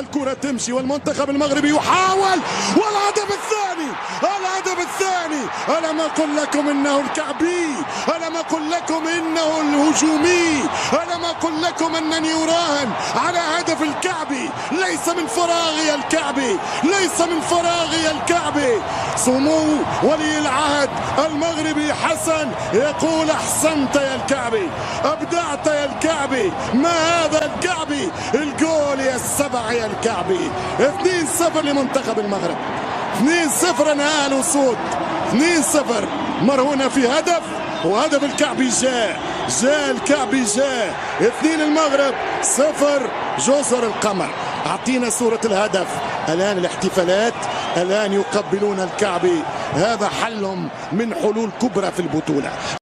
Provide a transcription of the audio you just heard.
الكرة تمشي والمنتخب المغربي يحاول، والهدف الثاني، الهدف الثاني. ألم أقل لكم إنه الكعبي، ألم أقل لكم إنه الهجومي، ألم أقل لكم أنني أراهن على هدف الكعبي. ليس من فراغي الكعبي، ليس من فراغي الكعبي. سمو ولي العهد المغربي حسن يقول احسنت يا الكعبي، ابدعت يا الكعبي. ما هذا الكعبي؟ الجول يا السبع يا الكعبي. 2-0 لمنتخب المغرب، 2-0 انهاء الوصول، 2-0 مرهونة في هدف، وهدف الكعبي جاء الكعبي جاء. 2 المغرب، 0 جزر القمر. اعطينا صورة الهدف. الان الاحتفالات، الان يقبلون الكعبي. هذا حلهم من حلول كبرى في البطولة.